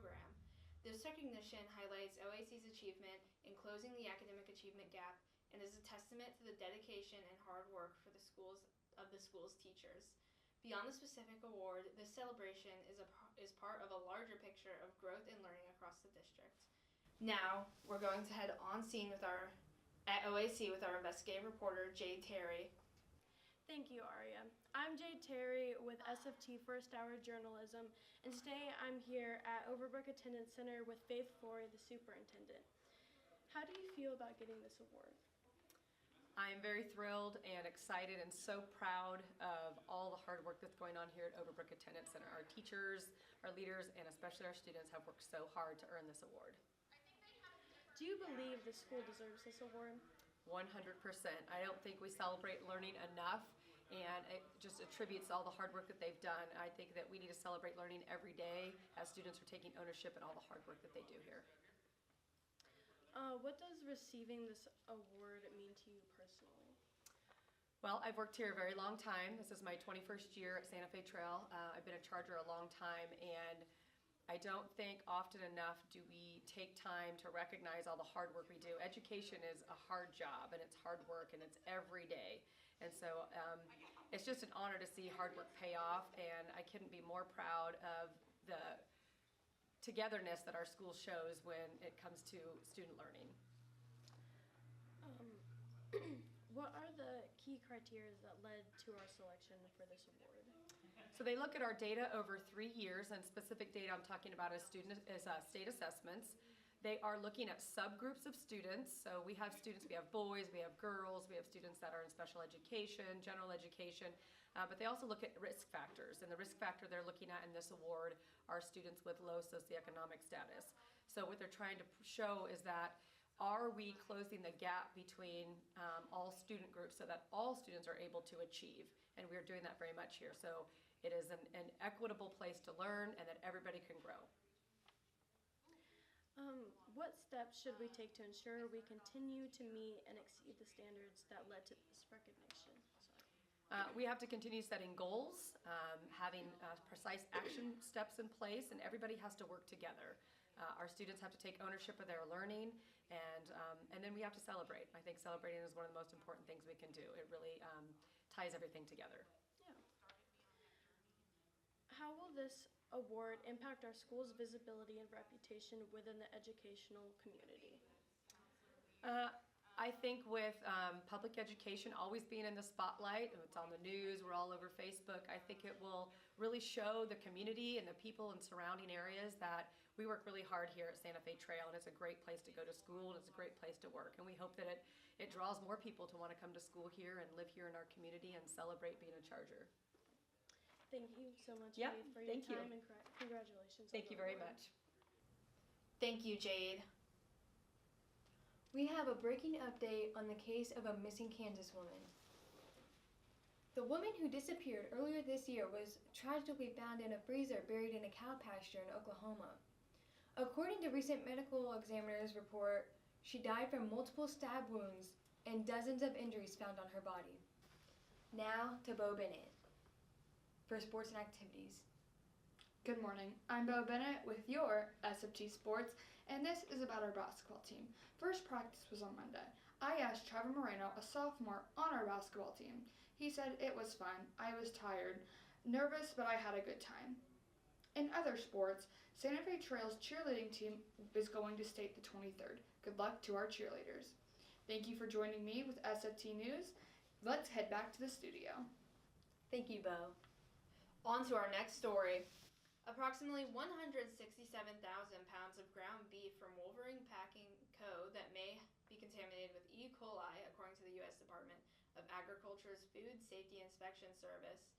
program. This recognition highlights OAC's achievement in closing the academic achievement gap and is a testament to the dedication and hard work for the school's teachers. Beyond the specific award, this celebration is part of a larger picture of growth and learning across the district. Now, we're going to head on scene at OAC with our investigative reporter, Jade Terry. Thank you, Aria. I'm Jade Terry with SFT First Hour Journalism, and today I'm here at Overbrook Attendance Center with Faith Flory, the superintendent. How do you feel about getting this award? I am very thrilled and excited and so proud of all the hard work that's going on here at Overbrook Attendance Center. Our teachers, our leaders, and especially our students have worked so hard to earn this award. Do you believe the school deserves this award? 100%. I don't think we celebrate learning enough, and it just attributes all the hard work that they've done. I think that we need to celebrate learning every day as students are taking ownership in all the hard work that they do here. What does receiving this award mean to you personally? Well, I've worked here a very long time. This is my 21st year at Santa Fe Trail. I've been a charger a long time, and I don't think often enough do we take time to recognize all the hard work we do. Education is a hard job, and it's hard work, and it's every day. And so it's just an honor to see hard work pay off, and I couldn't be more proud of the togetherness that our school shows when it comes to student learning. What are the key criteria that led to our selection for this award? So they look at our data over 3 years, and specific data I'm talking about is state assessments. They are looking at subgroups of students. So we have students, we have boys, we have girls, we have students that are in special education, general education, but they also look at risk factors. And the risk factor they're looking at in this award are students with low socioeconomic status. So what they're trying to show is that are we closing the gap between all student groups so that all students are able to achieve? And we're doing that very much here. So it is an equitable place to learn and that everybody can grow. What steps should we take to ensure we continue to meet and exceed the standards that led to this recognition? We have to continue setting goals, having precise action steps in place, and everybody has to work together. Our students have to take ownership of their learning, and then we have to celebrate. I think celebrating is one of the most important things we can do. It really ties everything together. Yeah. How will this award impact our school's visibility and reputation within the educational community? I think with public education always being in the spotlight, it's on the news, we're all over Facebook, I think it will really show the community and the people in surrounding areas that we work really hard here at Santa Fe Trail, and it's a great place to go to school and it's a great place to work, and we hope that it draws more people to want to come to school here and live here in our community and celebrate being a charger. Thank you so much, Faith, for your time and congratulations. Thank you very much. Thank you, Jade. We have a breaking update on the case of a missing Kansas woman. The woman who disappeared earlier this year was tragically found in a freezer buried in a cow pasture in Oklahoma. According to recent medical examiner's report, she died from multiple stab wounds and dozens of injuries found on her body. Now to Bo Bennett for sports and activities. Good morning. I'm Bo Bennett with your SFT Sports, and this is about our basketball team. First practice was on Monday. I asked Trevor Moreno, a sophomore on our basketball team. He said it was fun. I was tired, nervous, but I had a good time. In other sports, Santa Fe Trail's cheerleading team is going to state the 23rd. Good luck to our cheerleaders. Thank you for joining me with SFT News. Let's head back to the studio. Thank you, Bo. On to our next story. Approximately 167,000 pounds of ground beef from Wolverine Packing Co. that may be contaminated with E. coli, according to the U.S. Department of Agriculture's Food Safety Inspection Service,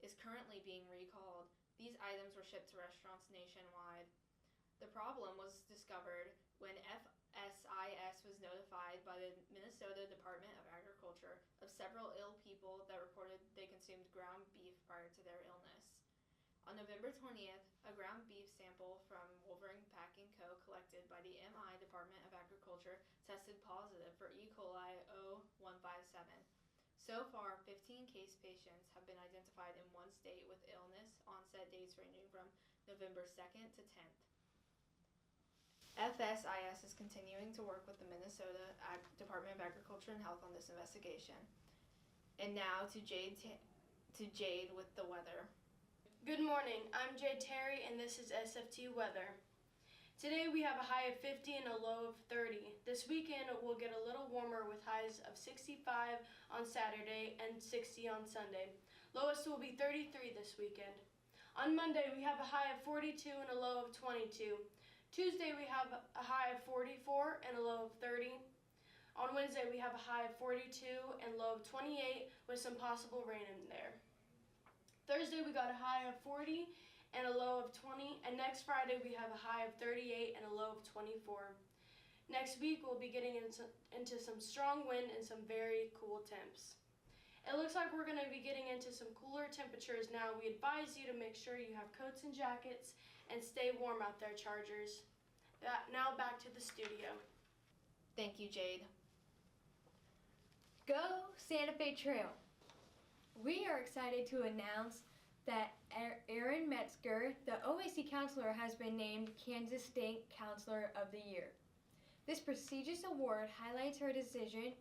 is currently being recalled. These items were shipped to restaurants nationwide. The problem was discovered when FSIS was notified by the Minnesota Department of Agriculture of several ill people that reported they consumed ground beef prior to their illness. On November 20th, a ground beef sample from Wolverine Packing Co. collected by the MI Department of Agriculture tested positive for E. coli 0157. So far, 15 case patients have been identified in one state with illness onset dates ranging from November 2nd to 10th. FSIS is continuing to work with the Minnesota Department of Agriculture and Health on this investigation. And now to Jade with the weather. Good morning, I'm Jay Terry and this is SFT weather. Today we have a high of 50 and a low of 30. This weekend we'll get a little warmer with highs of 65 on Saturday and 60 on Sunday. Lowest will be 33 this weekend. On Monday we have a high of 42 and a low of 22. Tuesday we have a high of 44 and a low of 30. On Wednesday we have a high of 42 and low of 28 with some possible rain in there. Thursday we got a high of 40 and a low of 20, and next Friday we have a high of 38 and a low of 24. Next week we'll be getting into some strong wind and some very cool temps. It looks like we're going to be getting into some cooler temperatures now. We advise you to make sure you have coats and jackets and stay warm out there, Chargers. Now back to the studio. Thank you, Jade. Go Santa Fe Trail. We are excited to announce that Erin Metzger, the OAC counselor, has been named Kansas State Counselor of the Year. This prestigious award highlights her decision,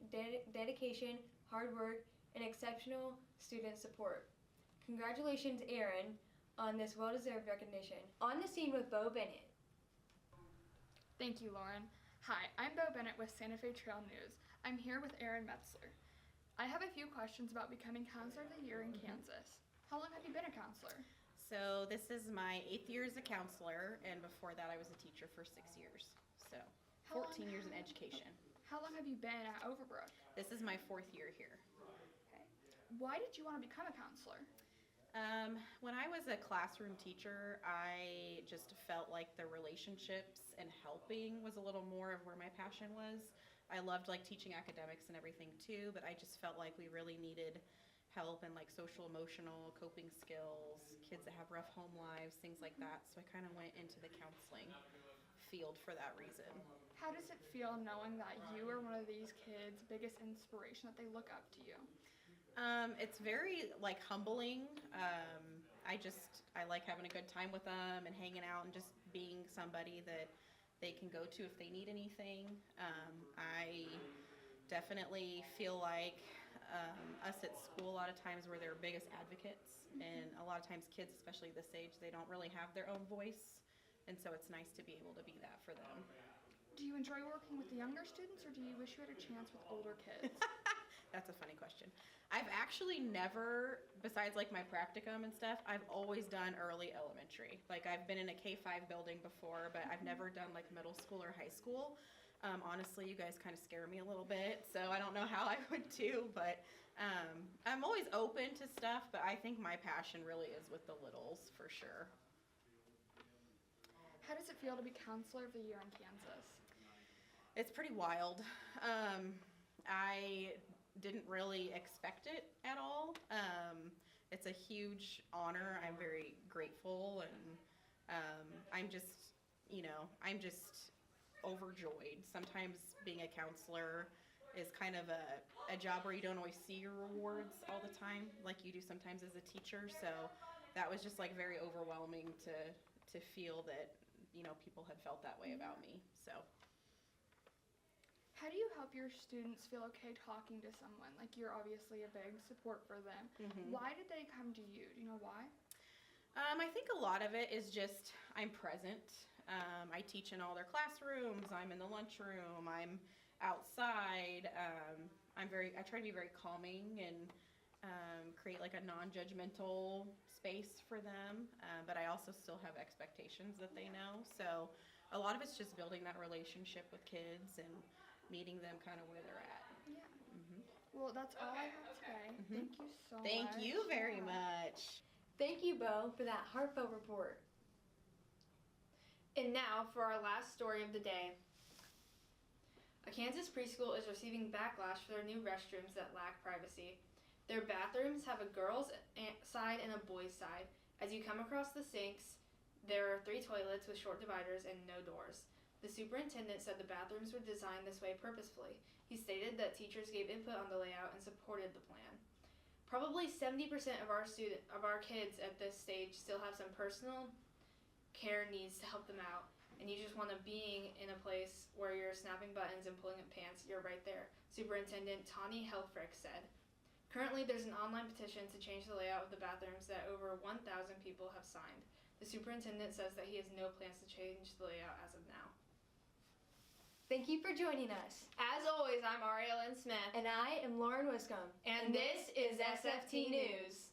dedication, hard work, and exceptional student support. Congratulations, Erin, on this well-deserved recognition. On the scene with Bo Bennett. Thank you, Lauren. Hi, I'm Bo Bennett with Santa Fe Trail News. I'm here with Erin Metzler. I have a few questions about becoming Counselor of the Year in Kansas. How long have you been a counselor? So this is my 8th year as a counselor, and before that I was a teacher for 6 years. So 14 years in education. How long have you been at Overbrook? This is my 4th year here. Okay. Why did you want to become a counselor? When I was a classroom teacher, I just felt like the relationships and helping was a little more of where my passion was. I loved teaching academics and everything too, but I just felt like we really needed help in social emotional coping skills, kids that have rough home lives, things like that. So I kind of went into the counseling field for that reason. How does it feel knowing that you are one of these kids' biggest inspiration, that they look up to you? It's very humbling. I like having a good time with them and hanging out and just being somebody that they can go to if they need anything. I definitely feel like us at school a lot of times we're their biggest advocates, and a lot of times kids, especially this age, they don't really have their own voice, and so it's nice to be able to be that for them. Do you enjoy working with the younger students, or do you wish you had a chance with older kids? That's a funny question. I've actually never, besides my practicum and stuff, I've always done early elementary. I've been in a K-5 building before, but I've never done middle school or high school. Honestly, you guys kind of scare me a little bit, so I don't know how I would do, but I'm always open to stuff, but I think my passion really is with the littles, for sure. How does it feel to be Counselor of the Year in Kansas? It's pretty wild. I didn't really expect it at all. It's a huge honor. I'm very grateful, and I'm just overjoyed. Sometimes being a counselor is kind of a job where you don't always see your rewards all the time like you do sometimes as a teacher, so that was just very overwhelming to feel that people had felt that way about me. So how do you help your students feel okay talking to someone? You're obviously a big support for them. Mm-hmm. Why did they come to you? Do you know why? I think a lot of it is just I'm present. I teach in all their classrooms. I'm in the lunchroom. I'm outside. I try to be very calming and create a non-judgmental space for them. But I also still have expectations that they know. So a lot of it's just building that relationship with kids and meeting them kind of where they're at. Yeah. Mm-hmm. Well, that's all I have today. Mm-hmm. Thank you so much. Thank you very much. Thank you, Bo, for that heartfelt report. And now for our last story of the day. A Kansas preschool is receiving backlash for their new restrooms that lack privacy. Their bathrooms have a girls' side and a boys' side. As you come across the sinks, there are 3 toilets with short dividers and no doors. The superintendent said the bathrooms were designed this way purposefully. He stated that teachers gave input on the layout and supported the plan. Probably 70% of our kids at this stage still have some personal care needs to help them out, and you just want to being in a place where you're snapping buttons and pulling up pants, you're right there, Superintendent Tani Helfrich said. Currently, there's an online petition to change the layout of the bathrooms that over 1,000 people have signed. The superintendent says that he has no plans to change the layout as of now. Thank you for joining us. As always, I'm Ariel Lynn Smith. And I am Lauren Wiscombe. And this is SFT News.